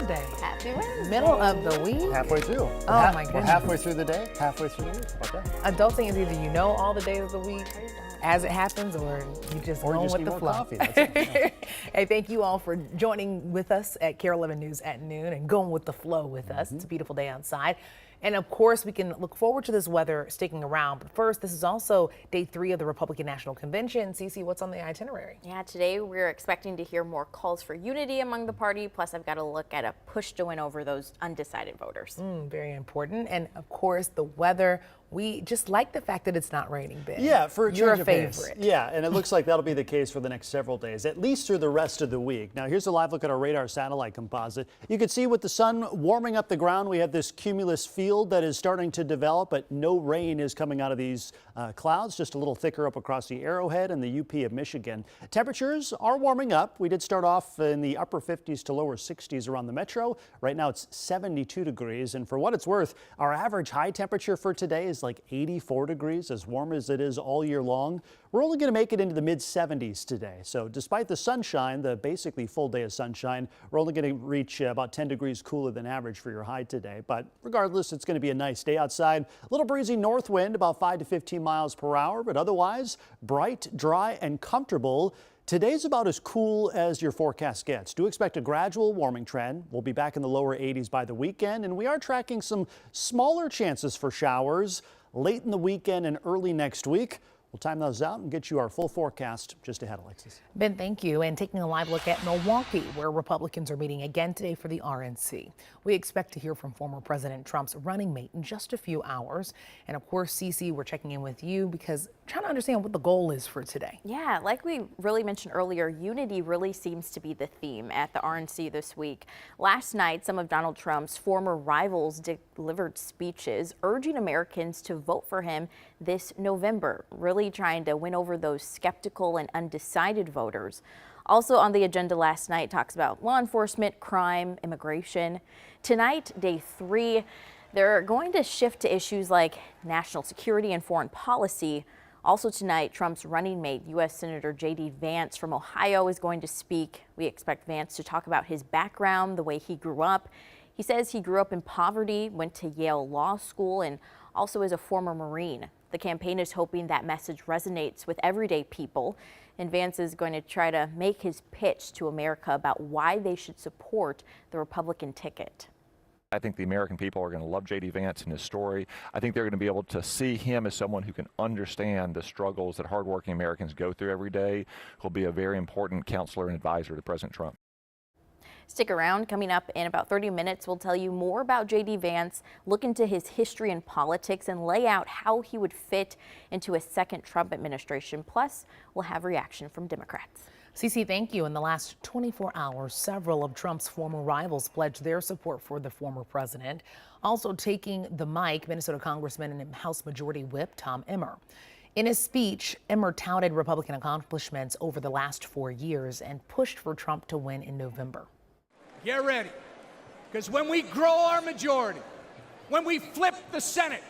Wednesday. Happy Wednesday. Middle of the week. Halfway through. Oh my goodness. We're halfway through the day, halfway through the week. How about that? Adulting is either you know all the days of the week as it happens, or you just Or go you just with need the more flow. coffee. That's it. Yeah. Hey, thank you all for joining with us at KARE 11 News at noon and going with the flow with us. It's a beautiful day outside. And of course, we can look forward to this weather sticking around. But first, this is also day 3 of the Republican National Convention. Cece, what's on the itinerary? Yeah, today we're expecting to hear more calls for unity among the party. Plus, I've got a look at a push to win over those undecided voters. Very important. And of course, the weather. We just like the fact that it's not raining, Ben. Yeah, for a You're change a of pace. favorite. Yeah, and it looks like that'll be the case for the next several days, at least through the rest of the week. Now, here's a live look at our radar satellite composite. You can see with the sun warming up the ground, we have this cumulus field that is starting to develop, but no rain is coming out of these clouds, just a little thicker up across the Arrowhead and the UP of Michigan. Temperatures are warming up. We did start off in the upper 50s to lower 60s around the metro. Right now it's 72 degrees, and for what it's worth, our average high temperature for today is like 84 degrees, as warm as it is all year long. We're only going to make it into the mid 70s today. So despite the sunshine, the basically full day of sunshine, we're only going to reach about 10 degrees cooler than average for your high today. But regardless, it's going to be a nice day outside. A little breezy north wind, about 5 to 15 miles per hour, but otherwise bright, dry, and comfortable. Today's about as cool as your forecast gets. Do expect a gradual warming trend. We'll be back in the lower 80s by the weekend, and we are tracking some smaller chances for showers late in the weekend and early next week. We'll time those out and get you our full forecast just ahead, Alexis. Ben, thank you. And taking a live look at Milwaukee, where Republicans are meeting again today for the RNC. We expect to hear from former President Trump's running mate in just a few hours. And of course, Cece, we're checking in with you because trying to understand what the goal is for today. Yeah, like we really mentioned earlier, unity really seems to be the theme at the RNC this week. Last night, some of Donald Trump's former rivals delivered speeches urging Americans to vote for him this November, really trying to win over those skeptical and undecided voters. Also on the agenda last night talks about law enforcement, crime, immigration. Tonight, day 3, they're going to shift to issues like national security and foreign policy. Also tonight, Trump's running mate, U.S. Senator J.D. Vance from Ohio, is going to speak. We expect Vance to talk about his background, the way he grew up. He says he grew up in poverty, went to Yale Law School, and also is a former Marine. The campaign is hoping that message resonates with everyday people, and Vance is going to try to make his pitch to America about why they should support the Republican ticket. I think the American people are going to love J.D. Vance and his story. I think they're going to be able to see him as someone who can understand the struggles that hardworking Americans go through every day. He'll be a very important counselor and advisor to President Trump. Stick around. Coming up in about 30 minutes, we'll tell you more about J.D. Vance, look into his history in politics, and lay out how he would fit into a second Trump administration. Plus, we'll have reaction from Democrats. Cece, thank you. In the last 24 hours, several of Trump's former rivals pledged their support for the former president. Also taking the mic, Minnesota Congressman and House Majority Whip Tom Emmer. In his speech, Emmer touted Republican accomplishments over the last 4 years and pushed for Trump to win in November. Get ready, because when we grow our majority, when we flip the Senate,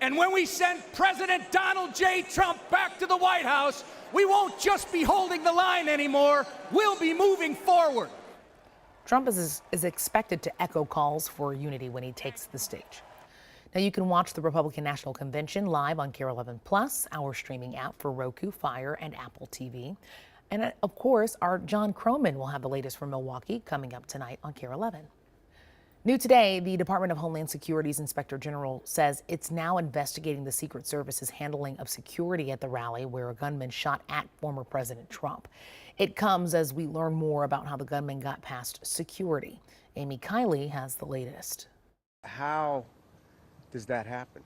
and when we send President Donald J. Trump back to the White House, we won't just be holding the line anymore, we'll be moving forward. Trump is expected to echo calls for unity when he takes the stage. Now you can watch the Republican National Convention live on KARE 11 Plus, our streaming app for Roku, Fire, and Apple TV. And of course, our John Croman will have the latest from Milwaukee coming up tonight on KARE 11. New today, the Department of Homeland Security's Inspector General says it's now investigating the Secret Service's handling of security at the rally where a gunman shot at former President Trump. It comes as we learn more about how the gunman got past security. Amy Kiley has the latest. How does that happen?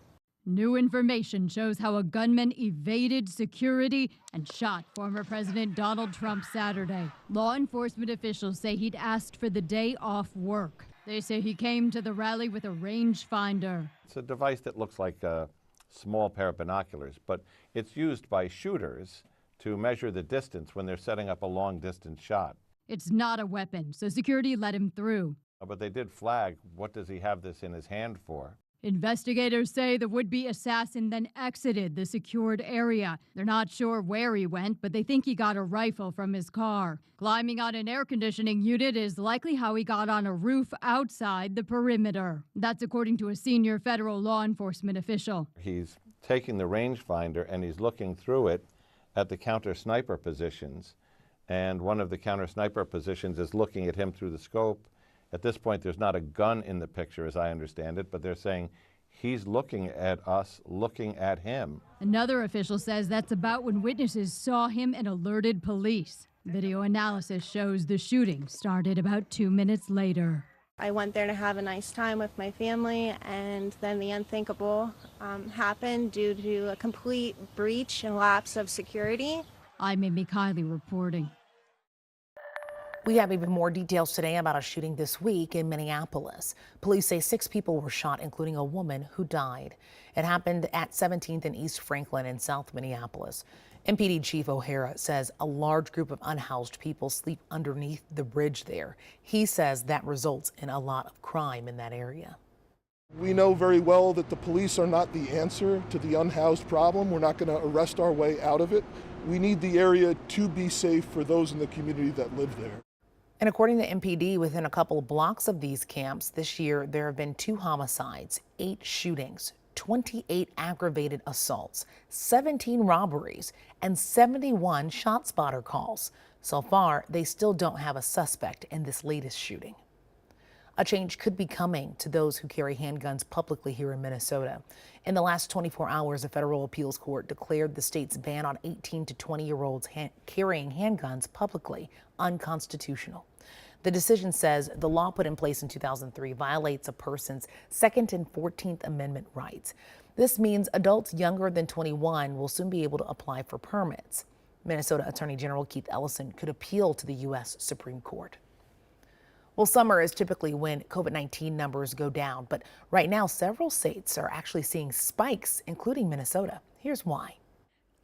New information shows how a gunman evaded security and shot former President Donald Trump Saturday. Law enforcement officials say he'd asked for the day off work. They say he came to the rally with a rangefinder. It's a device that looks like a small pair of binoculars, but it's used by shooters to measure the distance when they're setting up a long-distance shot. It's not a weapon, so security let him through. But they did flag, what does he have this in his hand for? Investigators say the would-be assassin then exited the secured area. They're not sure where he went, but they think he got a rifle from his car. Climbing on an air conditioning unit is likely how he got on a roof outside the perimeter. That's according to a senior federal law enforcement official. He's taking the rangefinder and he's looking through it at the counter sniper positions. And one of the counter sniper positions is looking at him through the scope. At this point, there's not a gun in the picture, as I understand it, but they're saying he's looking at us, looking at him. Another official says that's about when witnesses saw him and alerted police. Video analysis shows the shooting started about 2 minutes later. I went there to have a nice time with my family, and then the unthinkable happened due to a complete breach and lapse of security. I'm Amy Kiley reporting. We have even more details today about a shooting this week in Minneapolis. Police say 6 people were shot, including a woman who died. It happened at 17th and East Franklin in South Minneapolis. MPD Chief O'Hara says a large group of unhoused people sleep underneath the bridge there. He says that results in a lot of crime in that area. We know very well that the police are not the answer to the unhoused problem. We're not going to arrest our way out of it. We need the area to be safe for those in the community that live there. And according to MPD, within a couple of blocks of these camps this year, there have been 2 homicides, 8 shootings, 28 aggravated assaults, 17 robberies, and 71 ShotSpotter calls. So far, they still don't have a suspect in this latest shooting. A change could be coming to those who carry handguns publicly here in Minnesota. In the last 24 hours, a federal appeals court declared the state's ban on 18 to 20-year-olds carrying handguns publicly unconstitutional. The decision says the law put in place in 2003 violates a person's 2nd and 14th Amendment rights. This means adults younger than 21 will soon be able to apply for permits. Minnesota Attorney General Keith Ellison could appeal to the U.S. Supreme Court. Well, summer is typically when COVID-19 numbers go down, but right now several states are actually seeing spikes, including Minnesota. Here's why.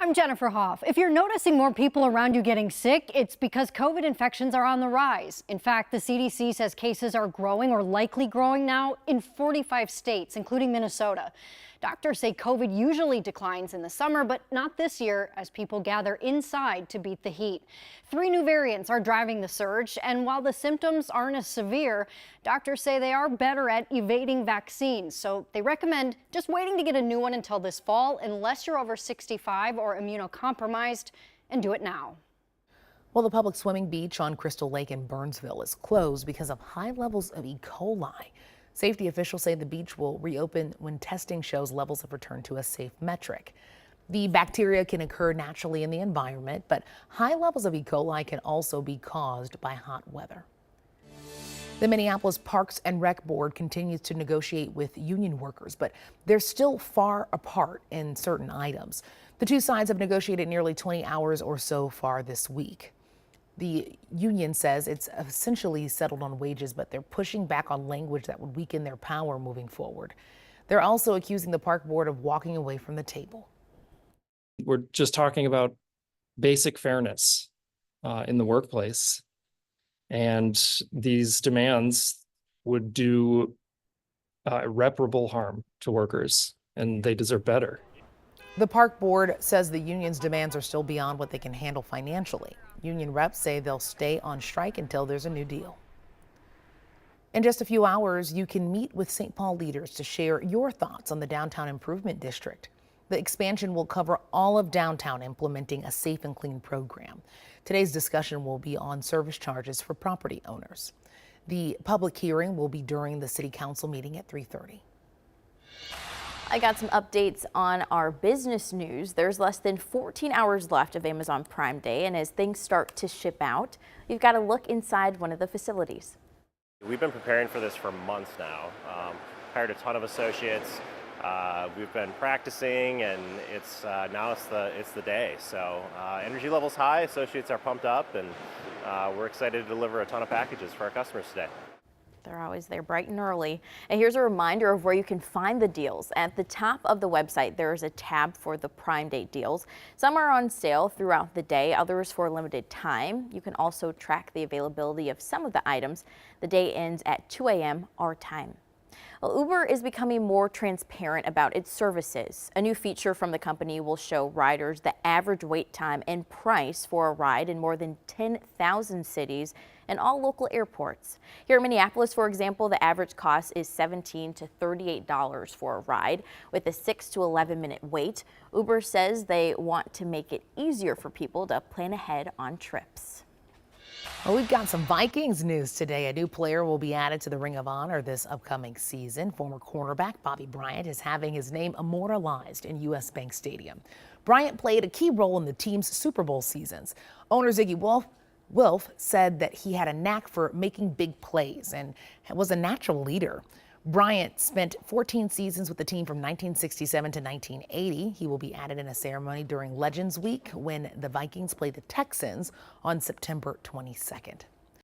I'm Jennifer Hoff. If you're noticing more people around you getting sick, it's because COVID infections are on the rise. In fact, the CDC says cases are growing or likely growing now in 45 states, including Minnesota. Doctors say COVID usually declines in the summer, but not this year as people gather inside to beat the heat. 3 new variants are driving the surge, and while the symptoms aren't as severe, doctors say they are better at evading vaccines. So they recommend just waiting to get a new one until this fall, unless you're over 65 or immunocompromised, and do it now. Well, the public swimming beach on Crystal Lake in Burnsville is closed because of high levels of E. coli. Safety officials say the beach will reopen when testing shows levels have returned to a safe metric. The bacteria can occur naturally in the environment, but high levels of E. coli can also be caused by hot weather. The Minneapolis Parks and Rec Board continues to negotiate with union workers, but they're still far apart in certain items. The 2 sides have negotiated nearly 20 hours or so far this week. The union says it's essentially settled on wages, but they're pushing back on language that would weaken their power moving forward. They're also accusing the park board of walking away from the table. We're just talking about basic fairness in the workplace. And these demands would do irreparable harm to workers, and they deserve better. The park board says the union's demands are still beyond what they can handle financially. Union reps say they'll stay on strike until there's a new deal. In just a few hours, you can meet with St. Paul leaders to share your thoughts on the Downtown Improvement District. The expansion will cover all of downtown, implementing a safe and clean program. Today's discussion will be on service charges for property owners. The public hearing will be during the City Council meeting at 3:30. I got some updates on our business news. There's less than 14 hours left of Amazon Prime Day, and as things start to ship out, you've got to look inside one of the facilities. We've been preparing for this for months now. Hired a ton of associates. We've been practicing, and now it's the day. So energy level's high, associates are pumped up, and we're excited to deliver a ton of packages for our customers today. They're always there bright and early. And here's a reminder of where you can find the deals. At the top of the website, there is a tab for the Prime Day deals. Some are on sale throughout the day, others for a limited time. You can also track the availability of some of the items. The day ends at 2 a.m. our time. Well, Uber is becoming more transparent about its services. A new feature from the company will show riders the average wait time and price for a ride in more than 10,000 cities and all local airports. Here in Minneapolis, for example, the average cost is $17 to $38 for a ride with a 6 to 11 minute wait. Uber says they want to make it easier for people to plan ahead on trips. Well, we've got some Vikings news today. A new player will be added to the Ring of Honor this upcoming season. Former cornerback Bobby Bryant is having his name immortalized in U.S. Bank Stadium. Bryant played a key role in the team's Super Bowl seasons. Owner Ziggy Wilf said that he had a knack for making big plays and was a natural leader. Bryant spent 14 seasons with the team from 1967 to 1980. He will be added in a ceremony during Legends Week when the Vikings play the Texans on September 22nd.